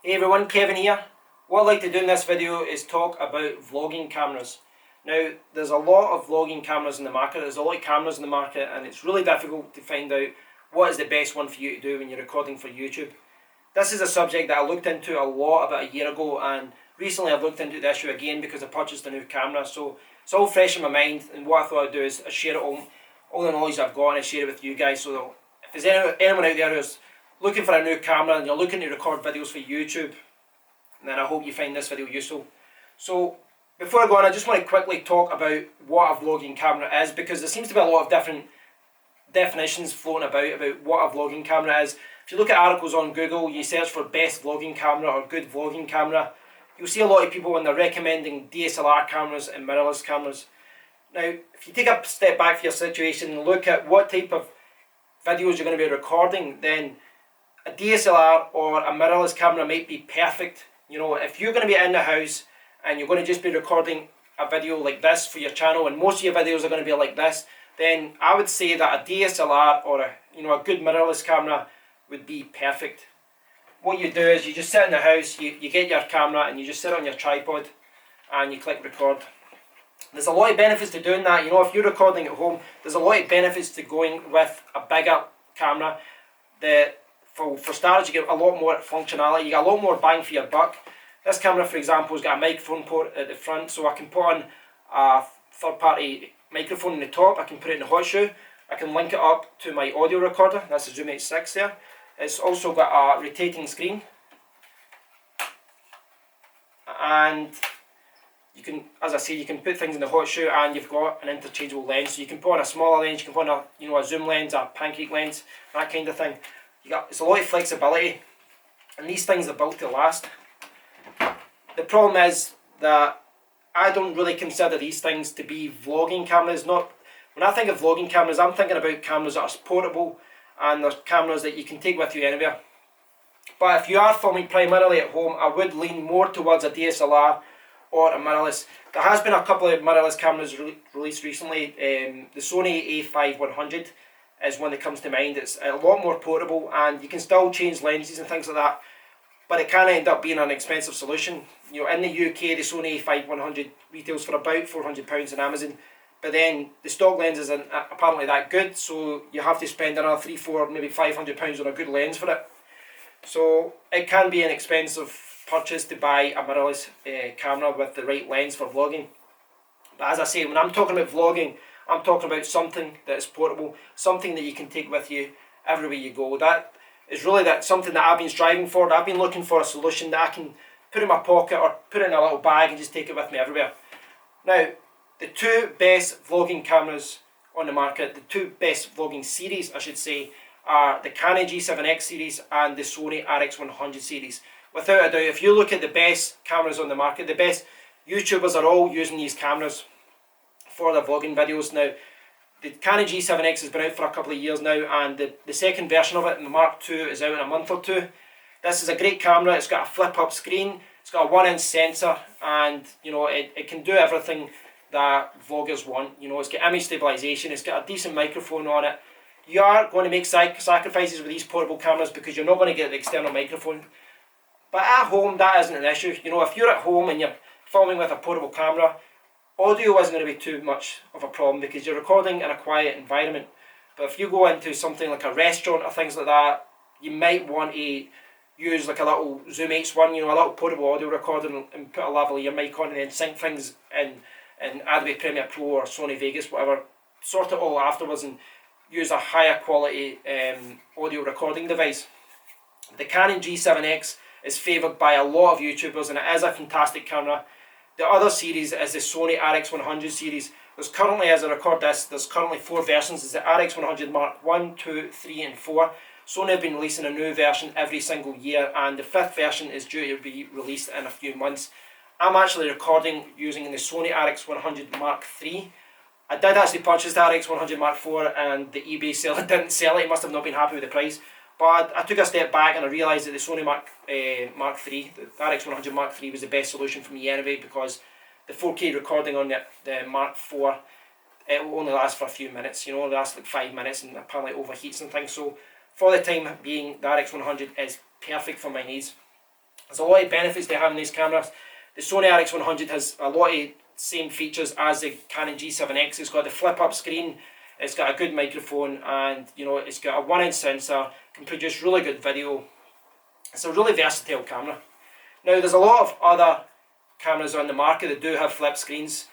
Hey everyone, Kevin here. What I'd like to do in this video is talk about vlogging cameras. Now, there's a lot of vlogging cameras in the market, there's a lot of cameras in the market, and it's really difficult to find out what is the best one for you to do when you're recording for YouTube. This is a subject that I looked into a lot about a year ago, and recently I've looked into the issue again because I purchased a new camera, so it's all fresh in my mind, and what I thought I'd do is share it all the knowledge I've got, and I share it with you guys. So if there's anyone out there who's looking for a new camera and you're looking to record videos for YouTube, then I hope you find this video useful. So before I go on, I just want to quickly talk about what a vlogging camera is, because there seems to be a lot of different definitions floating about what a vlogging camera is. If you look at articles on Google, you search for best vlogging camera or good vlogging camera, you'll see a lot of people when they're recommending DSLR cameras and mirrorless cameras. Now, if you take a step back for your situation and look at what type of videos you're going to be recording, then a DSLR or a mirrorless camera might be perfect. You know, if you're going to be in the house and you're going to just be recording a video like this for your channel, and most of your videos are going to be like this, then I would say that a DSLR or a good mirrorless camera would be perfect. What you do is you just sit in the house, you get your camera and you just sit on your tripod and you click record. There's a lot of benefits to doing that. You know, if you're recording at home, there's a lot of benefits to going with a bigger camera. For starters, you get a lot more functionality, you get a lot more bang for your buck. This camera, for example, has got a microphone port at the front, so I can put on a third-party microphone in the top, I can put it in the hot shoe, I can link it up to my audio recorder, that's a Zoom H6 there. It's also got a rotating screen, and you can, as I say, you can put things in the hot shoe, and you've got an interchangeable lens, so you can put on a smaller lens, you can put on a zoom lens, a pancake lens, that kind of thing. It's a lot of flexibility, and these things are built to last. The problem is that I don't really consider these things to be vlogging cameras. When I think of vlogging cameras, I'm thinking about cameras that are portable, and there's cameras that you can take with you anywhere. But if you are filming primarily at home, I would lean more towards a DSLR or a mirrorless. There has been a couple of mirrorless cameras released recently. The Sony RX100 is one that comes to mind. It's a lot more portable, and you can still change lenses and things like that, but it can end up being an expensive solution. You know, in the UK, the Sony RX100 retails for about £400 on Amazon, but then the stock lens isn't apparently that good, so you have to spend another £300, £400, maybe £500 on a good lens for it. So it can be an expensive purchase to buy a mirrorless camera with the right lens for vlogging. But as I say, when I'm talking about vlogging, I'm talking about something that is portable, something that you can take with you everywhere you go. That is really something that I've been striving for. I've been looking for a solution that I can put in my pocket or put in a little bag and just take it with me everywhere. Now, the two best vlogging cameras on the market, the two best vlogging series I should say, are the Canon G7x series and the Sony RX100 series. Without a doubt, if you look at the best cameras on the market, the best YouTubers are all using these cameras for their vlogging videos. Now, the Canon G7x has been out for a couple of years now, and the second version of it, the Mark II, is out in a month or two. This is a great camera. It's got a flip-up screen, it's got a 1-inch sensor, and it can do everything that vloggers want. It's got image stabilization, it's got a decent microphone on it. You are going to make sacrifices with these portable cameras because you're not going to get the external microphone. But at home, that isn't an issue. If you're at home and you're filming with a portable camera, audio isn't going to be too much of a problem because you're recording in a quiet environment. But if you go into something like a restaurant or things like that, you might want to use like a little Zoom H1, a little portable audio recorder, and put a lavalier mic on and then sync things in Adobe Premiere Pro or Sony Vegas, whatever. Sort it all afterwards and use a higher quality audio recording device. The Canon G7X is favoured by a lot of YouTubers, and it is a fantastic camera. The other series is the Sony RX100 series. There's currently, as I record this, there's currently 4 versions. There's the RX100 Mark 1, 2, 3 and 4. Sony have been releasing a new version every single year, and the 5th version is due to be released in a few months. I'm actually recording using the Sony RX100 Mark III. I did actually purchase the RX100 Mark IV, and the eBay seller didn't sell it. He must have not been happy with the price. But I took a step back and I realised that the Sony Mark III, the RX100 Mark III was the best solution for me anyway, because the 4K recording on the Mark IV, it will only last for a few minutes, it lasts like 5 minutes and apparently overheats and things. So for the time being, the RX100 is perfect for my needs. There's a lot of benefits to having these cameras. The Sony RX100 has a lot of same features as the Canon G7x. It's got the flip up screen, it's got a good microphone, and you know, it's got a 1-inch sensor, can produce really good video. It's a really versatile camera. Now there's a lot of other cameras on the market that do have flip screens.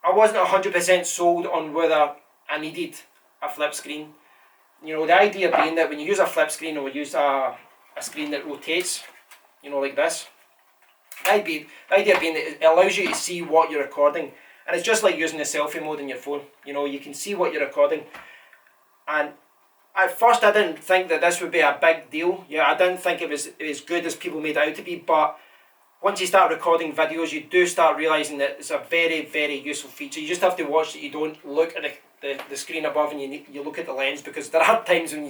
I wasn't 100% sold on whether I needed a flip screen. You know, the idea being that when you use a flip screen or use a screen that rotates, you know, like this, the idea being that it allows you to see what you're recording, and it's just like using the selfie mode in your phone. You know, you can see what you're recording, and at first I didn't think that this would be a big deal. Yeah, I didn't think it was as good as people made it out to be, but once you start recording videos, you do start realising that it's a very, very useful feature. You just have to watch that you don't look at the screen above and you look at the lens, because there are times when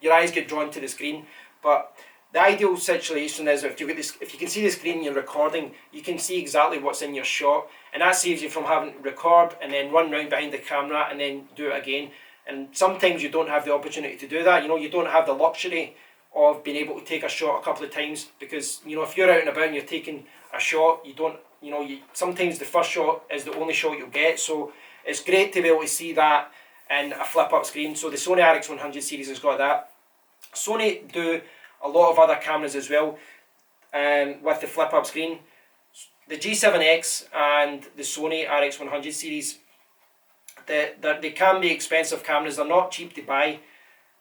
your eyes get drawn to the screen. But the ideal situation is if you can see the screen you're recording, you can see exactly what's in your shot, and that saves you from having to record and then run round behind the camera and then do it again. And sometimes you don't have the opportunity to do that. You know, you don't have the luxury of being able to take a shot a couple of times, because you know, if you're out and about and you're taking a shot, you don't, you know, sometimes the first shot is the only shot you'll get. So it's great to be able to see that in a flip up screen. So the Sony RX100 series has got that. Sony do a lot of other cameras as well with the flip up screen. The G7x and the Sony RX100 series, they can be expensive cameras. They're not cheap to buy,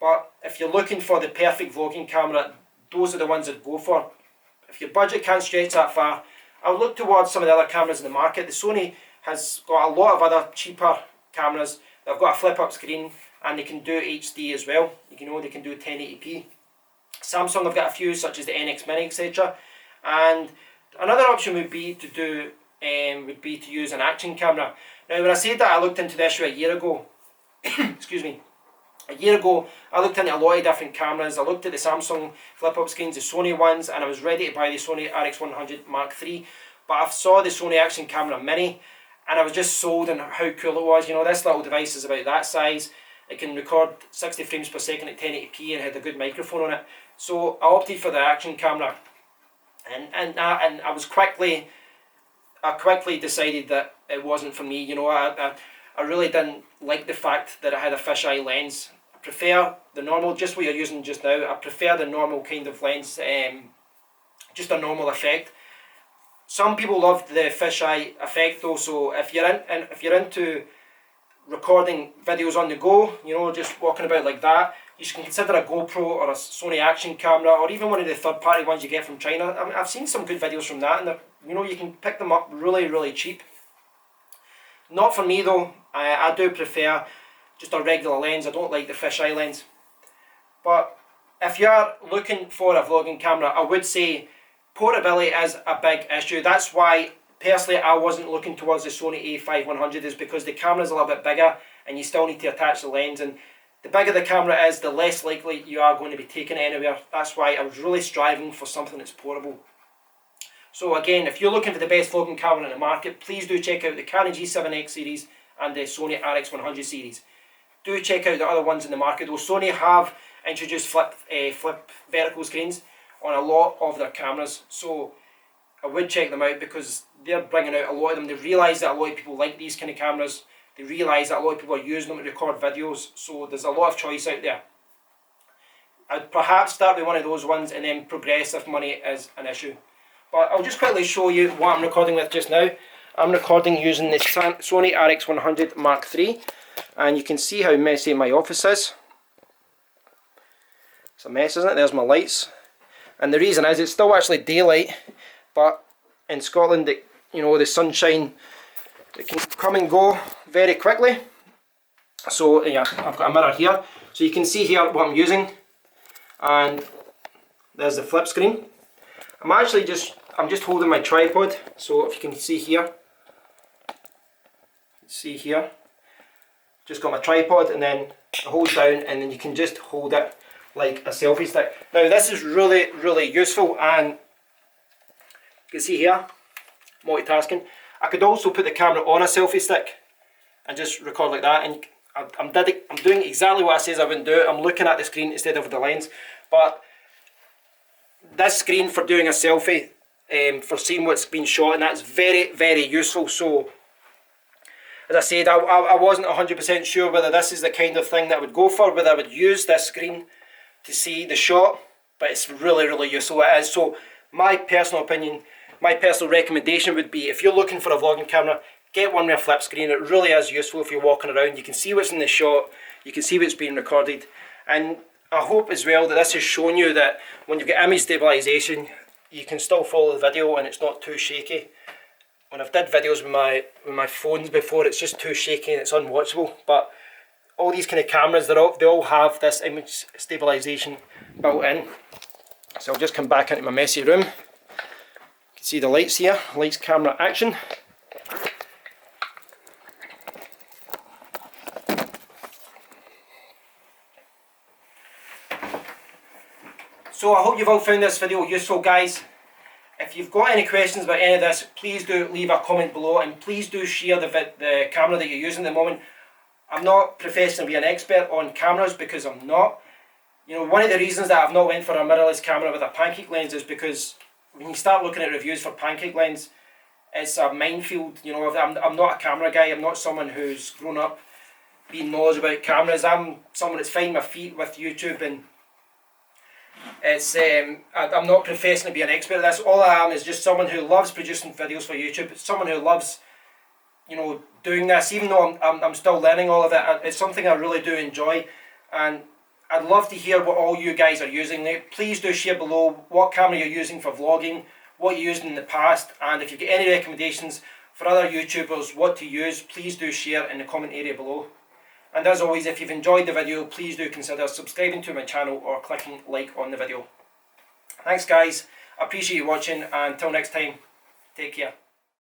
but if you're looking for the perfect vlogging camera, those are the ones I'd go for. If your budget can't stretch that far, I would look towards some of the other cameras in the market. The Sony has got a lot of other cheaper cameras. They've got a flip up screen and they can do HD as well. You know, they can do 1080p. Samsung have got a few, such as the NX Mini, etc. And another option would be to use an action camera. Now, when I said that I looked into the issue a year ago, excuse me, a year ago I looked into a lot of different cameras. I looked at the Samsung flip up screens, the Sony ones, and I was ready to buy the Sony RX100 Mark III. But I saw the Sony Action Camera Mini and I was just sold on how cool it was. You know, this little device is about that size. It can record 60 frames per second at 1080p and had a good microphone on it. So I opted for the action camera, and I quickly decided that it wasn't for me. You know, I really didn't like the fact that it had a fisheye lens. I prefer the normal, just what you're using just now. I prefer the normal kind of lens, just a normal effect. Some people love the fisheye effect though. So if you're into recording videos on the go, you know, just walking about like that, you can consider a GoPro or a Sony Action camera, or even one of the third-party ones you get from China. I mean, I've seen some good videos from that, and you know, you can pick them up really, really cheap. Not for me though. I do prefer just a regular lens. I don't like the fisheye lens. But if you're looking for a vlogging camera, I would say portability is a big issue. That's why personally I wasn't looking towards the Sony A5100, is because the camera is a little bit bigger and you still need to attach the lens, and the bigger the camera is, the less likely you are going to be taking it anywhere. That's why I was really striving for something that's portable. So again, if you're looking for the best vlogging camera in the market, please do check out the Canon G7x series and the Sony RX100 series. Do check out the other ones in the market though. Sony have introduced flip vertical screens on a lot of their cameras, so I would check them out because they're bringing out a lot of them. They realise that a lot of people like these kind of cameras. They realise that a lot of people are using them to record videos, so there's a lot of choice out there. I'd perhaps start with one of those ones and then progress if money is an issue. But I'll just quickly show you what I'm recording with just now. I'm recording using the Sony RX100 Mark III, and you can see how messy my office is. It's a mess, isn't it? There's my lights. And the reason is it's still actually daylight, but in Scotland, you know, the sunshine, it can come and go very quickly. So yeah, I've got a mirror here, so you can see here what I'm using, and there's the flip screen. I'm just holding my tripod, so if you can see here, just got my tripod, and then I hold down, and then you can just hold it like a selfie stick. Now this is really, really useful, and you can see here, multitasking. I could also put the camera on a selfie stick and just record like that, and I'm doing exactly what I says I wouldn't do. I'm looking at the screen instead of the lens. But this screen for doing a selfie, for seeing what's been shot, and that's very, very useful. So as I said, I wasn't 100% sure whether this is the kind of thing that I would go for, whether I would use this screen to see the shot, but it's really, really useful. It is. So my personal opinion, my personal recommendation would be, if you're looking for a vlogging camera, get one with a flip screen. It really is useful if you're walking around. You can see what's in the shot, you can see what's being recorded, and I hope as well that this has shown you that when you've got image stabilisation, you can still follow the video and it's not too shaky. When I've did videos with my phones before, it's just too shaky and it's unwatchable. But all these kind of cameras, they all have this image stabilisation built in. So I'll just come back into my messy room. You can see the lights here, lights, camera, action. So I hope you've all found this video useful, guys. If you've got any questions about any of this, please do leave a comment below, and please do share the camera that you're using at the moment. I'm not professing to be an expert on cameras, because I'm not. You know, one of the reasons that I've not went for a mirrorless camera with a pancake lens is because when you start looking at reviews for pancake lens, it's a minefield. You know, I'm not a camera guy. I'm not someone who's grown up being knowledgeable about cameras. I'm someone that's finding my feet with YouTube, and it's I'm not professing to be an expert at this. All I am is just someone who loves producing videos for YouTube. It's someone who loves, you know, doing this. Even though I'm still learning all of it, it's something I really do enjoy, and I'd love to hear what all you guys are using. Please do share below what camera you're using for vlogging, what you used in the past, and if you get any recommendations for other YouTubers what to use, please do share in the comment area below. And as always, if you've enjoyed the video, please do consider subscribing to my channel or clicking like on the video. Thanks guys, I appreciate you watching, and until next time, take care.